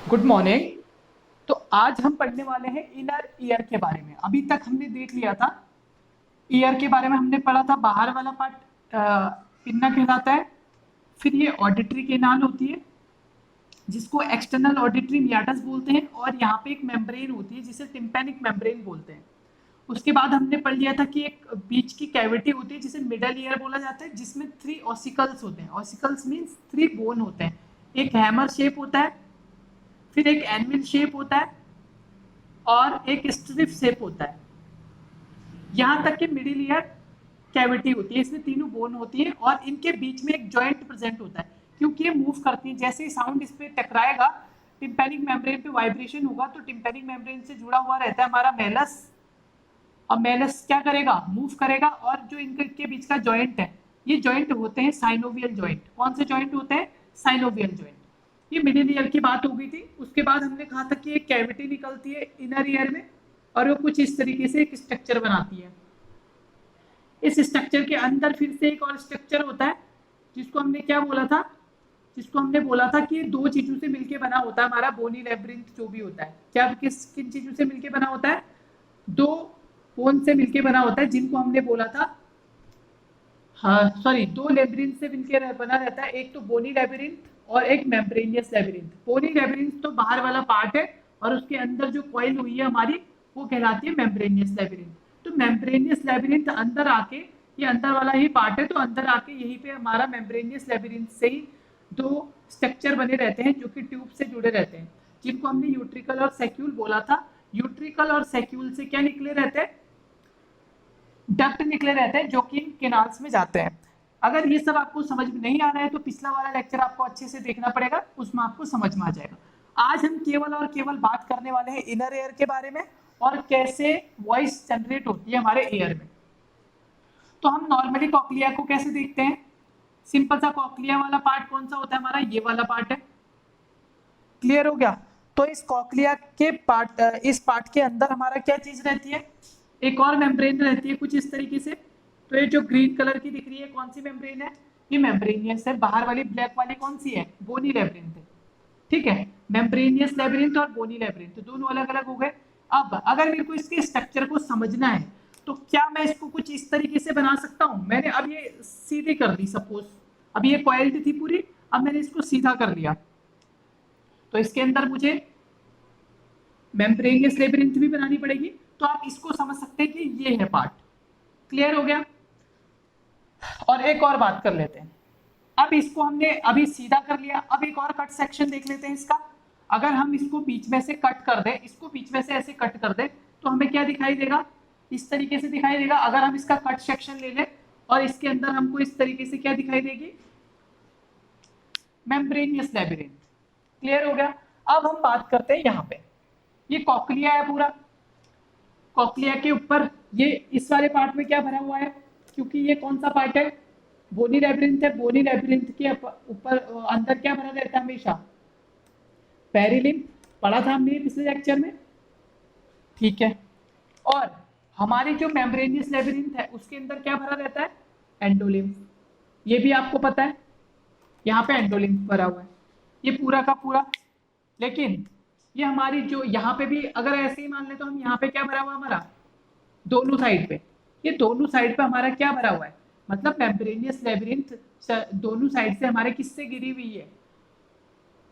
Good morning. तो आज हम पढ़ने वाले हैं इनर ईयर के बारे में। अभी तक हमने देख लिया था ईयर के बारे में, हमने पढ़ा था बाहर वाला पार्ट इन्ना कहलाता है। फिर ये ऑडिटरी केनाल होती है जिसको एक्सटर्नल ऑडिटरी मियाटस बोलते हैं, और यहाँ पे एक मेम्ब्रेन होती है जिसे टिम्पैनिक मेम्ब्रेन बोलते हैं। उसके बाद हमने पढ़ लिया था कि एक बीच की कैविटी होती है जिसे मिडल ईयर बोला जाता है, जिसमें 3 ऑसिकल्स होते हैं। ऑसिकल्स मीन्स 3 बोन होते हैं। एक हैमर शेप होता है, फिर एक एनविल शेप होता है, और एक स्ट्रिप शेप होता है। यहाँ तक कि मिडिल ईयर कैविटी होती है, इसमें तीनों बोन होती है और इनके बीच में एक जॉइंट प्रेजेंट होता है। क्योंकि ये मूव करती है, जैसे ही साउंड इस पे टकराएगा टिम्पैनिक मेम्ब्रेन पे वाइब्रेशन होगा, तो टिम्पैनिक मेम्ब्रेन से जुड़ा हुआ रहता है हमारा मेलस। और मेलस क्या करेगा, मूव करेगा, और जो इनके बीच का जॉइंट है, ये जॉइंट होते हैं साइनोवियल जॉइंट। कौन से जॉइंट होते हैं? Synovial joint. ये मिडिल ईयर की बात हो गई थी। उसके बाद हमने कहा था कि एक कैविटी निकलती है इनर ईयर में, और वो कुछ इस तरीके से एक स्ट्रक्चर बनाती है। इस स्ट्रक्चर के अंदर फिर से एक और स्ट्रक्चर होता है जिसको हमने क्या बोला था, जिसको हमने बोला था कि ये 2 चीजों से मिलके बना होता है हमारा बोनी लेब्रिंथ जो भी होता है। क्या किन चीजों से मिलके बना होता है? 2 बोन से मिलके बना होता है, जिनको हमने बोला था, हाँ सॉरी, 2 लेब्रिंथ से मिलकर बना रहता है। एक तो बोनी लेब्रिंथ और एक मेम्ब्रेनियस लेब्रिंथ। बोनी लेब्रिंथ तो बाहर वाला पार्ट है, और उसके अंदर जो कॉइल हुई है हमारी, वो कहलाती है मेम्ब्रेनियस लेब्रिंथ। तो मेम्ब्रेनियस लेब्रिंथ अंदर आके, ये अंदर वाला ही पार्ट है, तो अंदर आके यहीं पे हमारा मेम्ब्रेनियस लेब्रिंथ से ही 2 स्ट्रक्चर बने रहते हैं जो कि ट्यूब से जुड़े रहते हैं, जिनको हमने यूट्रिकल और सैक्यूल बोला था। यूट्रिकल और सैक्यूल से क्या निकले रहते हैं? डक्ट निकले रहते हैं जो कि इन केनाल्स में जाते हैं। अगर ये सब आपको समझ में नहीं आ रहा है तो पिछला वाला लेक्चर आपको अच्छे से देखना पड़ेगा, उसमें आपको समझ में आ जाएगा। आज हम केवल और केवल बात करने वाले हैं इनर एयर के बारे में, और कैसे वॉइस जनरेट होती है हमारे एयर में। तो हम नॉर्मली कॉक्लिया को कैसे देखते हैं? सिंपल सा कॉक्लिया वाला पार्ट कौन सा होता है हमारा? ये वाला पार्ट है। क्लियर हो गया? तो इस कॉक्लिया के पार्ट, इस पार्ट के अंदर हमारा क्या चीज रहती है? एक और मेम्ब्रेन रहती है कुछ इस तरीके से। तो ये जो ग्रीन कलर की दिख रही है, कौन सी मेम्ब्रेन है? ये मेम्ब्रेनियस है। बाहर वाली ब्लैक वाली कौन सी है? बोनी लेब्रिंथ है। ठीक है, मेम्ब्रेनियस लेब्रिंथ और बोनी लेब्रिंथ दोनों अलग अलग हो गए। अब अगर मेरे को इसके स्ट्रक्चर को समझना है, तो क्या मैं इसको कुछ इस तरीके से बना सकता हूं? मैंने अब ये सीधी कर दी, सपोज अब ये कॉइल्ड थी पूरी, अब मैंने इसको सीधा कर लिया, तो इसके अंदर मुझे मेम्ब्रेनियस लेबिरिंथ भी बनानी पड़ेगी। तो आप इसको समझ सकते हैं कि ये है पार्ट। क्लियर हो गया? और एक और बात कर लेते हैं। अब इसको हमने अभी सीधा कर लिया, अब एक और कट सेक्शन देख लेते हैं इसका। अगर हम इसको बीच में से कट कर दें, इसको बीच में से ऐसे कट कर दें, तो हमें क्या दिखाई देगा? इस तरीके से दिखाई देगा। अगर हम इसका कट सेक्शन ले लें और इसके अंदर हमको इस तरीके से क्या दिखाई देगी? Membranosus labyrinth. क्लियर हो गया? अब हम बात करते हैं यहाँ पे, ये कॉक्लिया है पूरा। कॉक्लिया के ऊपर ये इस वाले पार्ट में क्या भरा हुआ है? क्योंकि ये कौन सा पार्ट है? बोनी लेब्रिंथ है। बोनी लेब्रिंथ के ऊपर अंदर क्या भरा रहता है हमेशा? पेरिलिम्फ। पढ़ा था हमने पिछले लेक्चर में। ठीक है, और हमारी जो मेम्ब्रेनियस लेब्रिंथ है उसके अंदर क्या भरा रहता है? एंडोलिम्फ। ये भी आपको पता है, यहाँ पे एंडोलिम्फ भरा हुआ है, ये पूरा का पूरा। लेकिन ये हमारी जो यहाँ पे भी अगर ऐसे ही मान ले, तो हम यहाँ पे क्या भरा हुआ हमारा? दोनों साइड पे, ये दोनों साइड पे हमारा क्या भरा हुआ है? मतलब मेम्ब्रेनियस लेबिरिंथ दोनों साइड से हमारे किससे गिरी हुई है?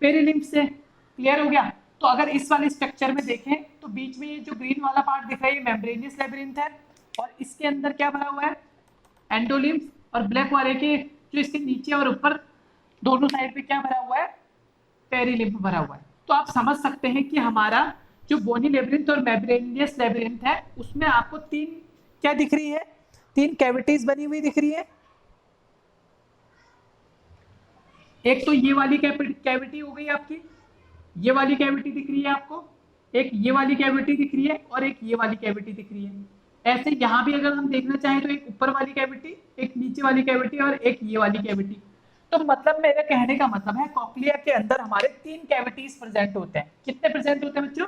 पेरिलिम्फ से। क्लियर हो गया? तो अगर इस वाले स्ट्रक्चर में देखें, तो बीच में ये जो ग्रीन वाला पार्ट दिख रहा है, ये मेम्ब्रेनियस लेबिरिंथ है, और इसके अंदर क्या भरा हुआ है? एंडोलिम्फ। और ब्लैक वाले के जो इसके नीचे और ऊपर दोनों साइड पे क्या भरा हुआ है? पेरिलिम्फ भरा हुआ है। तो आप समझ सकते हैं कि हमारा जो बोनी लेबिरिंथ और मेम्ब्रेनियस लेबिरिंथ है, उसमें आपको 3 क्या दिख रही है? 3 कैविटीज बनी हुई दिख रही है। एक तो ये वाली कैविटी हो गई आपकी, ये वाली कैविटी दिख रही है आपको, एक ये वाली कैविटी दिख रही है, और एक ये वाली कैविटी दिख रही है। ऐसे यहाँ भी अगर हम देखना चाहें तो एक ऊपर वाली कैविटी, एक नीचे वाली कैविटी, और एक ये वाली कैविटी। तो मतलब मेरे कहने का मतलब है, कॉक्लिया के अंदर हमारे 3 कैविटीज प्रेजेंट होते हैं। कितने प्रेजेंट होते हैं बच्चों?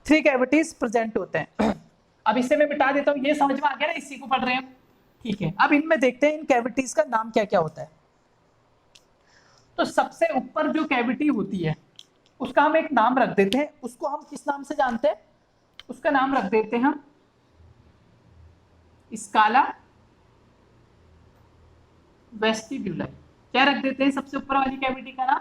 3 कैविटीज प्रेजेंट होते हैं। अब इसे मैं मिटा देता हूँ, ये समझ में आ गया ना, इसी को पढ़ रहे हैं। ठीक है, अब इनमें देखते हैं इन कैविटीज का नाम क्या क्या होता है। तो सबसे ऊपर जो कैविटी होती है उसका हम एक नाम रख देते हैं। उसको हम किस नाम से जानते हैं? उसका नाम रख देते हैं हम स्काला वेस्टिब्यूलाई। क्या रख देते हैं सबसे ऊपर वाली कैविटी का नाम?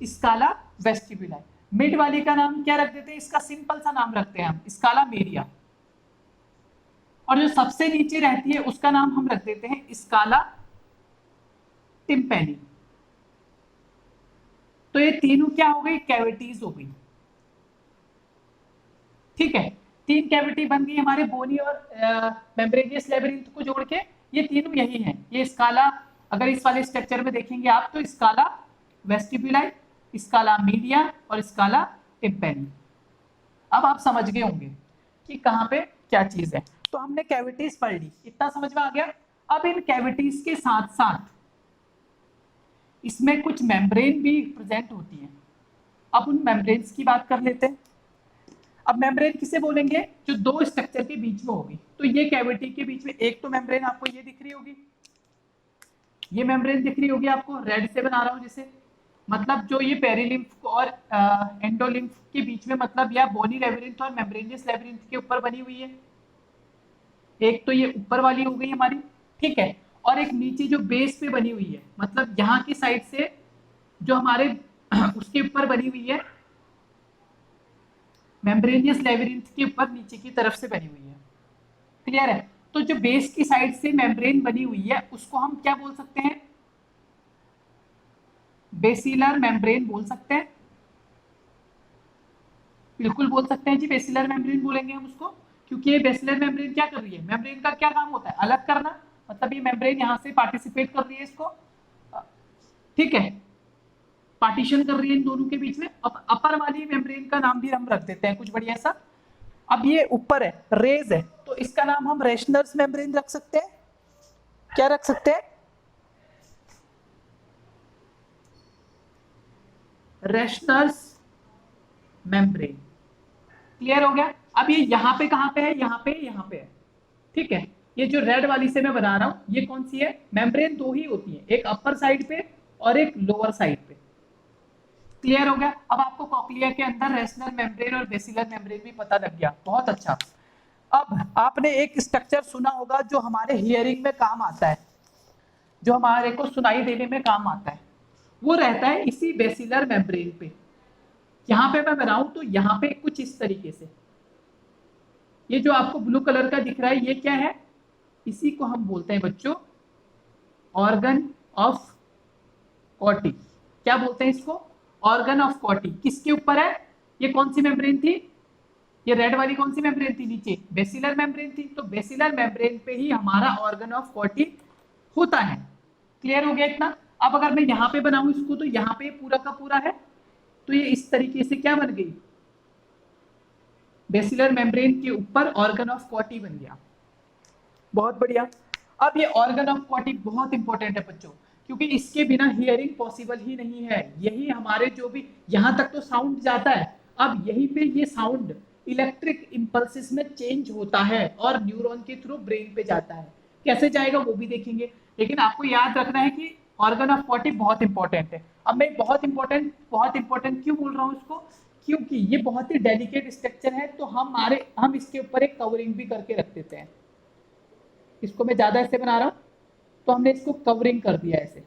स्काला वेस्टिब्यूलाई। मिड वाली का नाम क्या रख देते हैं? इसका सिंपल सा नाम रखते हैं हम स्काला मीडिया। और जो सबसे नीचे रहती है उसका नाम हम रख देते हैं स्काला टिम्पैनी। तो ये तीनों क्या हो गई? कैविटीज हो गई। ठीक है, तीन कैविटी बन गई हमारे बोनी और मेम्ब्रेनियस लेबिरिंथ को जोड़ के। ये तीनों यही हैं। ये स्काला, अगर इस वाले स्ट्रक्चर में देखेंगे आप तो स्काला वेस्टिब्यूलाई, स्काला मीडिया और स्काला टिम्पैनी। अब आप समझ गए होंगे कि कहाँ पे क्या चीज है। तो हमने कैविटीज पढ़ ली, इतना समझ में आ गया। अब इन कैविटीज के साथ साथ इसमें कुछ मेम्ब्रेन भी प्रेजेंट होती हैं। अब उन मेम्ब्रेन्स की बात कर लेते हैं। अब मेम्ब्रेन किसे बोलेंगे? जो दो स्ट्रक्चर के बीच में होगी। तो ये कैविटी के बीच में एक तो मेम्ब्रेन आपको ये दिख रही होगी, ये मेम्ब्रेन दिख रही होगी आपको, रेड से बना रहा हूं जिसे, मतलब जो ये पेरिलिम्फ और एंडोलिम्फ के बीच में, मतलब या बोनी लेबिरिंथ और मेम्ब्रेनियस लेबिरिंथ के ऊपर बनी हुई है। एक तो ये ऊपर वाली हो गई हमारी, ठीक है। और एक नीचे जो बेस पे बनी हुई है, मतलब यहाँ की साइड से जो हमारे उसके ऊपर बनी हुई है, मेम्ब्रेनियस लेबिरिंथ के ऊपर नीचे की तरफ से बनी हुई है। क्लियर है? तो जो बेस की साइड से मेम्ब्रेन बनी हुई है उसको हम क्या बोल सकते हैं? बेसिलर मेम्ब्रेन बोल सकते हैं। बिल्कुल बोल सकते हैं जी, बेसिलर मेम्ब्रेन बोलेंगे हम उसको, क्योंकि ये बेसिलर मेम्ब्रेन क्या कर रही है? मेम्ब्रेन का क्या काम होता है? अलग करना। मतलब ये मेम्ब्रेन यहाँ से पार्टिसिपेट कर रही है इसको, ठीक है, पार्टीशन कर रही है इन दोनों के बीच में। अब अपर वाली मेम्ब्रेन का नाम भी हम रख देते हैं कुछ बढ़िया सा। अब ये ऊपर है, रेज है, तो इसका नाम हम रेशनर्स मेम्ब्रेन रख सकते हैं। क्या रख सकते हैं? रेशनर्स मेम्ब्रेन। क्लियर हो गया? अब ये यहाँ पे कहाँ पे है? यहाँ पे है, ठीक है। ये जो रेड वाली से मैं बना रहा हूँ ये कौन सी है? मेम्ब्रेन दो ही होती है, एक अपर साइड पे और एक लोअर साइड पे। क्लियर हो गया? अब आपको कॉक्लिया के अंदर रेशनल मेम्ब्रेन और बेसिलर मेम्ब्रेन भी पता लग गया, बहुत अच्छा। अब आपने एक स्ट्रक्चर सुना होगा जो हमारे हियरिंग में काम आता है, जो हमारे को सुनाई देने में काम आता है, वो रहता है इसी बेसिलर मेम्ब्रेन पे। यहाँ पे मैं बनाऊं तो यहाँ पे कुछ इस तरीके से, ये जो आपको ब्लू कलर का दिख रहा है ये क्या है? इसी को हम बोलते हैं बच्चों ऑर्गन ऑफ कॉटी। क्या बोलते हैं इसको? Organ of कॉटी। किसके ऊपर है? ये कौन सी मेम्ब्रेन थी? ये रेड वाली कौन सी मेम्ब्रेन थी? नीचे बेसिलर मेम्ब्रेन थी। तो बेसिलर मेम्ब्रेन पे ही हमारा ऑर्गन ऑफ कॉटी होता है। क्लियर हो गया इतना? अब अगर मैं यहाँ पे बनाऊं इसको तो यहाँ पे पूरा का पूरा है, तो ये इस तरीके से क्या बन गई? बेसिलर मेम्ब्रेन के ऊपर ऑर्गन ऑफ कॉटी बन गया। बहुत बढ़िया। अब ये ऑर्गन ऑफ कॉटी बहुत इंपॉर्टेंट है बच्चों, क्योंकि इसके बिना हियरिंग पॉसिबल ही नहीं है। यही हमारे जो भी यहाँ तक तो साउंड जाता है, अब यहीं पे ये साउंड इलेक्ट्रिक इंपल्सेस में चेंज होता है और न्यूरॉन के थ्रू ब्रेन पे जाता है। कैसे जाएगा वो भी देखेंगे, लेकिन आपको याद रखना है कि ऑर्गन ऑफ कॉटी बहुत इंपॉर्टेंट है। अब मैं बहुत इंपॉर्टेंट क्यों बोल रहा हूँ इसको? क्योंकि ये बहुत ही डेलिकेट स्ट्रक्चर है, तो हम इसके ऊपर एक कवरिंग भी करके रख देते हैं। इसको मैं ज्यादा ऐसे बना रहा हूं तो हमने इसको कवरिंग कर दिया ऐसे।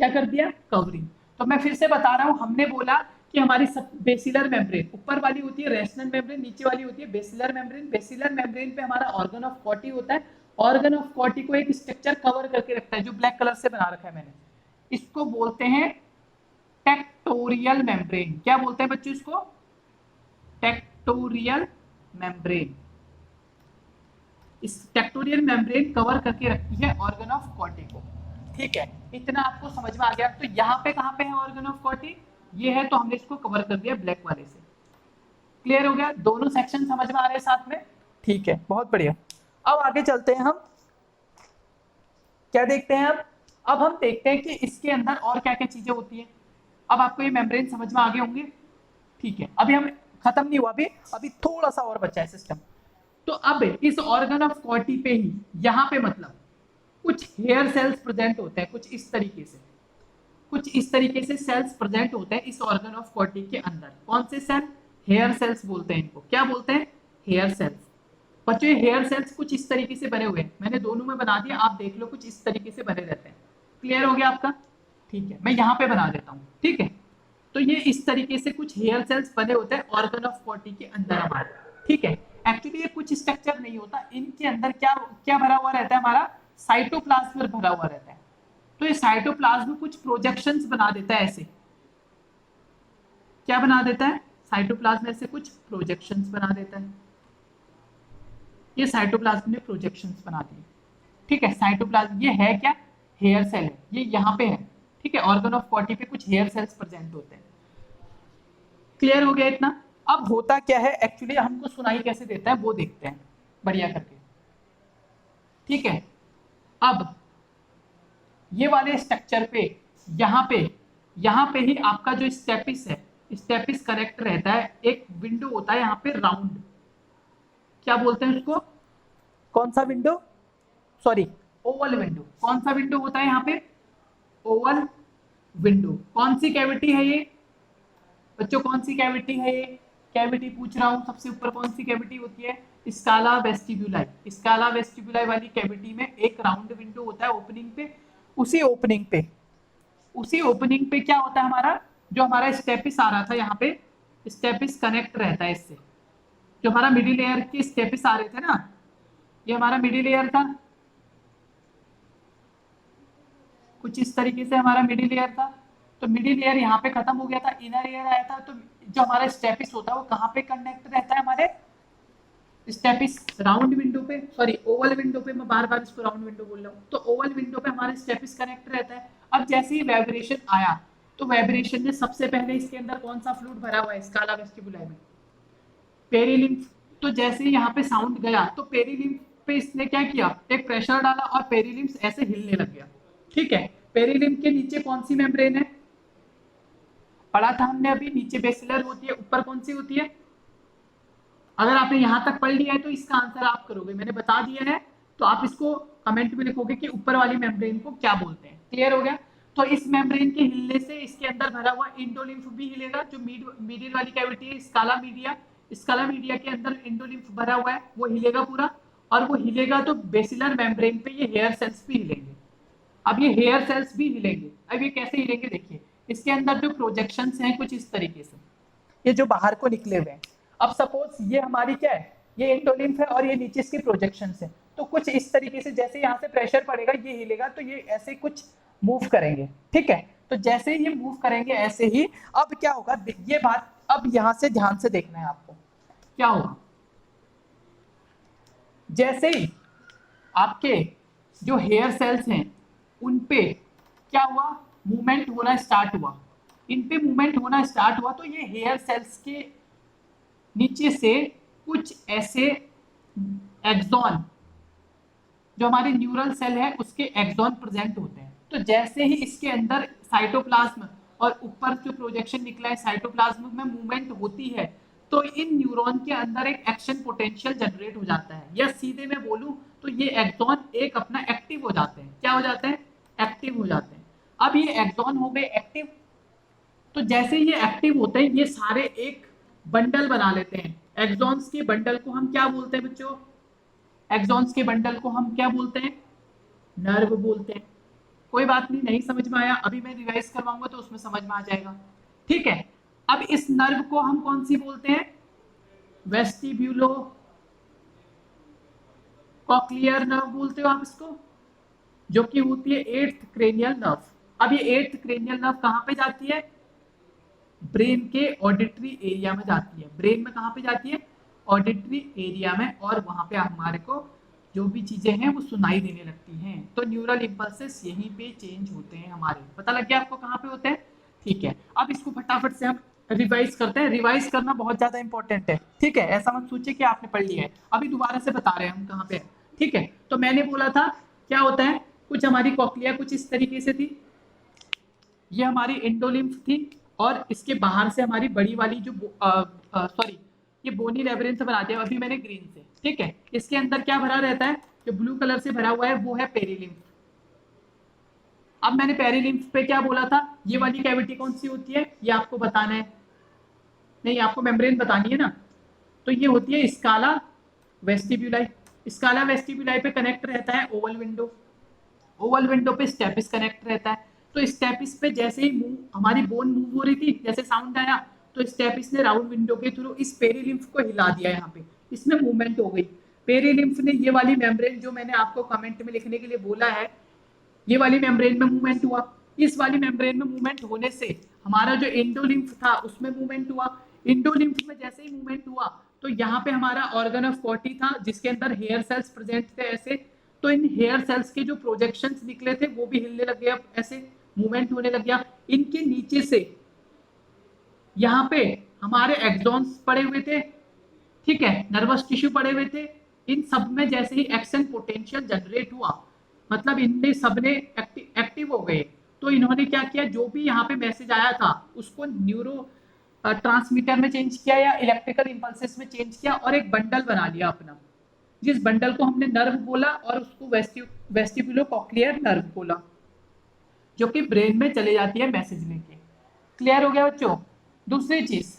क्या कर दिया? कवरिंग। तो मैं फिर से बता रहा हूं, हमने बोला कि हमारी बेसिलर मेम्ब्रेन ऊपर वाली होती है रेशनल मेम्ब्रेन, नीचे वाली होती है बेसिलर मेम्ब्रेन। बेसिलर मेम्ब्रेन पे हमारा ऑर्गन ऑफ कॉटी होता है। ऑर्गन ऑफ कॉटी को एक स्ट्रक्चर कवर करके रखता है जो ब्लैक कलर से बना रखा है मैंने। इसको बोलते हैं टेक्टोरियल मेम्ब्रेन। क्या बोलते हैं बच्चों इसको? Tectorial membrane. इस टेक्टोरियल मेम्ब्रेन कवर करके रखती है ऑर्गन ऑफ कॉटी को। ठीक है, इतना आपको समझ में आ गया? तो यहाँ पे कहाँ पे है ऑर्गन ऑफ कॉटी? ये है, तो हमने इसको कवर कर दिया ब्लैक वाले से। क्लियर हो गया? दोनों सेक्शन समझ में आ रहे हैं साथ में? ठीक है, बहुत बढ़िया। अब आगे चलते हैं हम, क्या देखते हैं अब हम देखते हैं कि इसके अंदर और क्या क्या चीजें होती हैं। अब आपको ये मेम्ब्रेन समझ में आ गए होंगे, ठीक है। अभी हम खत्म नहीं हुआ, अभी थोड़ा सा और बचा है सिस्टम। तो अब इस ऑर्गन ऑफ कॉटी पे ही यहाँ पे मतलब कुछ हेयर सेल्स प्रेजेंट होते हैं कुछ इस तरीके से। कुछ इस तरीके से सेल्स प्रेजेंट होते हैं इस ऑर्गन ऑफ बॉडी के अंदर। कौन से सेल? हेयर सेल्स बोलते हैं इनको। क्या बोलते हैं? Hair cells. बच्चों ये हेयर सेल्स कुछ इस तरीके से बने हुए हैं, मैंने दोनों में बना दिया, आप देख लो कुछ इस तरीके से बने रहते हैं। क्लियर हो गया आपका? ठीक है, मैं यहाँ पे बना देता हूँ। ठीक है, तो ये इस तरीके से कुछ हेयर सेल्स बने होते हैं ऑर्गन ऑफ बॉडी के अंदर हमारे। ठीक है, एक्चुअली ये कुछ स्ट्रक्चर नहीं होता, इनके अंदर क्या क्या भरा हुआ रहता है? हमारा साइटोप्लाज्म भरा हुआ रहता है। तो ये साइटोप्लाज्म कुछ प्रोजेक्शंस बना देता है ऐसे। क्या बना देता है? साइटोप्लाज्म ऐसे कुछ प्रोजेक्शंस बना देता है। ये साइटोप्लाज्म ने प्रोजेक्शंस बना दिए। ठीक है, साइटोप्लाज्म ये है क्या? हेयर सेल है, ये यहाँ पे है। ठीक है, ऑर्गन ऑफ बॉडी पे कुछ हेयर सेल्स प्रेजेंट होते हैं। क्लियर हो गया इतना? अब होता क्या है एक्चुअली, हमको सुनाई कैसे देता है वो देखते हैं बढ़िया करके। ठीक है, अब ये वाले स्ट्रक्चर पे यहाँ पे ही आपका जो स्टेपिस है, स्टेपिस कनेक्ट रहता है। एक विंडो होता है यहाँ पे राउंड, क्या बोलते हैं उसको? कौन सा विंडो? Sorry, Oval window. कौन सा विंडो होता है यहाँ पे? Oval window. कौन सी कैविटी है ये बच्चों? कौन सी कैविटी है ये? कैविटी पूछ रहा हूँ, सबसे ऊपर कौन सी कैविटी होती है? स्काला वेस्टिब्यूलाई। स्काला वेस्टिब्यूलाई वाली कैविटी में एक राउंड विंडो होता है ओपनिंग पे। उसी ओपनिंग पे क्या होता है हमारा, जो हमारा स्टेपिस आ रहा था यहाँ पे, स्टेपिस कनेक्ट रहता है इससे। जो हमारा मिडिल लेयर के स्टेपिस आ रहे थे ना, ये हमारा मिडिल लेयर था, कुछ इस तरीके से हमारा मिडिल लेयर था। तो मिडिल लेयर यहाँ पे खत्म हो गया था, इनर लेयर आया था। तो जो हमारा स्टेपिस होता है वो कहाँ पे कनेक्ट रहता है? हमारे स्टेपिस राउंड विंडो पे, सॉरी ओवल विंडो पे, मैं बार बार इसको राउंड विंडो बोल रहा हूँ। तो ओवल विंडो पे हमारा स्टेपिस कनेक्ट रहता है। अब जैसे ही वाइब्रेशन आया, तो वाइब्रेशन ने सबसे पहले इसके अंदर कौन सा फ्लूइड भरा हुआ है स्काला वेस्टिबुलाई में? पेरिलिम्फ। तो जैसे ही यहाँ पे साउंड गया, तो पेरिलिम्फ पे इसने क्या किया? एक प्रेशर डाला और पेरिलिम्फ ऐसे हिलने लग गया। ठीक है, पेरिलिम्फ के नीचे कौन सी मेम्ब्रेन है? पढ़ा था हमने अभी, नीचे बेसिलर होती है, ऊपर कौन सी होती है? अगर आपने यहां तक पढ़ लिया है तो इसका आंसर आप करोगे, मैंने बता दिया है। तो आप इसको कमेंट में लिखोगे कि ऊपर वाली मेम्ब्रेन को क्या बोलते हैं। क्लियर हो गया? तो इस मेम्ब्रेन के हिलने से इसके अंदर भरा हुआ इंडोलिम्फ भी हिलेगा। जो मीडियल वाली कैविटी है स्काला मीडिया के अंदर इंडोलिम्फ भरा हुआ है, वो हिलेगा पूरा। और वो हिलेगा तो बेसिलर मेम्ब्रेन पे ये हेयर सेल्स भी हिलेंगे। अब ये हेयर सेल्स भी हिलेंगे। अब ये कैसे हिलेंगे देखिए, इसके अंदर जो प्रोजेक्शंस हैं कुछ इस तरीके से, ये जो बाहर को निकले हुए हैं। अब सपोज ये हमारी क्या है? ये इंडोलिम्फ है और ये नीचे इसके प्रोजेक्शंस है। तो कुछ इस तरीके से, जैसे यहाँ से प्रेशर पड़ेगा ये हिलेगा, तो ये ऐसे कुछ मूव करेंगे। ठीक है, तो जैसे ये मूव करेंगे ऐसे ही, अब क्या होगा ये बात अब यहाँ से ध्यान से देखना है आपको। क्या होगा? जैसे ही आपके जो हेयर सेल्स हैं उन पे क्या हुआ? मूवमेंट होना स्टार्ट हुआ। इन पे मूवमेंट होना स्टार्ट हुआ, तो ये हेयर सेल्स के नीचे से कुछ ऐसे एक्सॉन, जो हमारी न्यूरल सेल है उसके एक्सॉन प्रेजेंट होते हैं। तो जैसे ही इसके अंदर साइटोप्लाज्म और ऊपर जो प्रोजेक्शन निकला है साइटोप्लाज्म में मूवमेंट होती है, तो इन न्यूरॉन के अंदर एक एक्शन पोटेंशियल जनरेट हो जाता है। या सीधे में बोलूं तो ये एक्सॉन एक अपना एक्टिव हो जाते हैं। क्या हो जाते हैं? एक्टिव हो जाते हैं। अब ये एक्सॉन हो गए एक्टिव। तो जैसे ये एक्टिव होते हैं, ये सारे एक बंडल बना लेते हैं। एक्सॉन्स के बंडल को हम क्या बोलते हैं बच्चों? एक्सॉन्स के बंडल को हम क्या बोलते हैं? नर्व बोलते हैं। कोई बात नहीं, नहीं समझ में आया अभी मैं रिवाइज करवाऊंगा तो उसमें समझ में आ जाएगा। ठीक है, अब इस नर्व को हम कौन सी बोलते हैं? वेस्टिब्यूलो कॉक्लियर नर्व बोलते हो आप इसको, जो कि होती है 8th क्रेनियल नर्व। अब ये 8th क्रेनियल नर्व कहां पे जाती है? ब्रेन के ऑडिटरी एरिया में जाती है। ब्रेन में कहां पे जाती है? ऑडिटरी एरिया में। और वहां पे हमारे को जो भी चीजें हैं वो सुनाई देने लगती हैं। तो न्यूरल इंपल्सेस यहीं पे चेंज होते हैं हमारे। पता लग गया आपको कहां पे होते हैं? ठीक है, अब इसको फटाफट से हम रिवाइज करते हैं। रिवाइज करना बहुत ज्यादा इंपॉर्टेंट है। ठीक है, ऐसा मत सोचिए कि आपने पढ़ लिया है, अभी दोबारा से बता रहे हैं हम कहां पे है। ठीक है, तो मैंने बोला था क्या होता है, कुछ हमारी कॉक्लिया कुछ इस तरीके से थी, ये हमारी इंडोलिम्फ थी, और इसके बाहर से हमारी बड़ी वाली जो सॉरी ये बोनी लेबिरिंथ बना दिया अभी मैंने ग्रीन से। ठीक है, इसके अंदर क्या भरा रहता है? जो ब्लू कलर से भरा हुआ है वो है पेरिलिम्फ। अब मैंने पेरिलिम्फ पे क्या बोला था, ये वाली कैविटी कौन सी होती है, ये आपको बताना है, नहीं आपको मेम्ब्रेन बतानी है ना। तो ये होती है स्काला वेस्टिब्यूलाई। स्काला वेस्टिब्यूलाई पे कनेक्ट रहता है ओवल विंडो, ओवल विंडो पे स्टेपिस कनेक्ट रहता है। तो स्टेपिस पे जैसे ही मूव, हमारी बोन मूव हो रही थी, जैसे साउंड आया तो स्टेपिस ने राउंड विंडो के थ्रू इस पेरिलिम्फ को हिला दिया, यहाँ पे इसमें मूवमेंट हो गई। पेरिलिम्फ ने ये वाली मेम्ब्रेन जो मैंने आपको कमेंट में लिखने के लिए बोला है, ये वाली मेम्ब्रेन में मूवमेंट हुआ। इस वाली मेम्ब्रेन में मूवमेंट होने से हमारा जो इंडोलिम्फ था उसमें मूवमेंट हुआ। इंडोलिम्फ में जैसे ही मूवमेंट हुआ तो यहाँ पे हमारा ऑर्गन ऑफ कॉटी था जिसके अंदर हेयर सेल्स प्रेजेंट थे ऐसे। तो इन हेयर सेल्स के जो प्रोजेक्शंस निकले थे वो भी हिलने लग गया, ऐसे मूवमेंट होने लग गया। इनके नीचे से यहाँ पे हमारे एक्सॉन्स पड़े हुए थे, ठीक है, नर्वस टिश्यू पड़े हुए थे। इन सब में जैसे ही एक्शन पोटेंशियल जनरेट हुआ, मतलब इनने सबने एक्टिव हो गए, तो इन्होंने क्या किया, जो भी यहाँ पे मैसेज आया था उसको न्यूरो ट्रांसमीटर में चेंज किया या इलेक्ट्रिकल इंपल्सेस में चेंज किया और एक बंडल बना लिया अपना, जिस बंडल को हमने नर्व बोला और उसको वेस्टिबुलो कॉक्लियर नर्व बोला, जो कि ब्रेन में चले जाती है मैसेज लेके। क्लियर हो गया बच्चों। दूसरी चीज,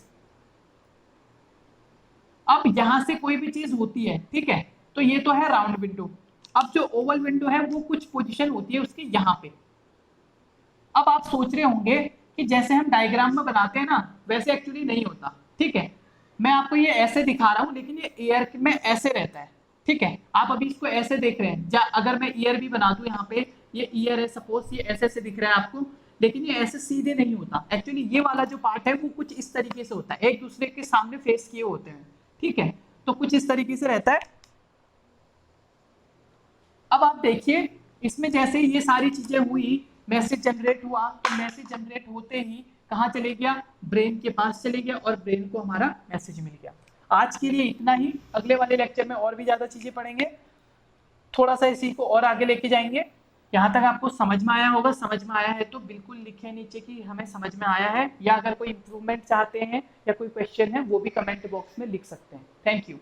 अब यहां से कोई भी चीज होती है, ठीक है, तो ये तो है राउंड विंडो। अब जो ओवल विंडो है वो कुछ पोजीशन होती है उसकी यहाँ पे। अब आप सोच रहे होंगे कि जैसे हम डायग्राम में बनाते हैं ना वैसे एक्चुअली नहीं होता, ठीक है। मैं आपको ये ऐसे दिखा रहा हूँ लेकिन ये ईयर में ऐसे रहता है, ठीक है। आप अभी इसको ऐसे देख रहे हैं, अगर मैं ईयर भी बना दूं यहाँ पे, ये ईयर है सपोज, ये ऐसे ऐसे दिख रहा है आपको, लेकिन ये ऐसे सीधे नहीं होता। एक्चुअली ये वाला जो पार्ट है वो कुछ इस तरीके से होता है, एक दूसरे के सामने फेस किए होते हैं, ठीक है। तो कुछ इस तरीके से रहता है। अब आप देखिए इसमें जैसे ये सारी चीजें हुई, मैसेज जनरेट हुआ, तो मैसेज जनरेट होते ही कहाँ चले गया, ब्रेन के पास चले गया और ब्रेन को हमारा मैसेज मिल गया। आज के लिए इतना ही, अगले वाले लेक्चर में और भी ज्यादा चीजें पढ़ेंगे, थोड़ा सा इसी को और आगे लेके जाएंगे। यहाँ तक आपको समझ में आया होगा, समझ में आया है तो बिल्कुल लिखे नीचे कि हमें समझ में आया है, या अगर कोई इंप्रूवमेंट चाहते हैं या कोई क्वेश्चन है वो भी कमेंट बॉक्स में लिख सकते हैं। Thank you.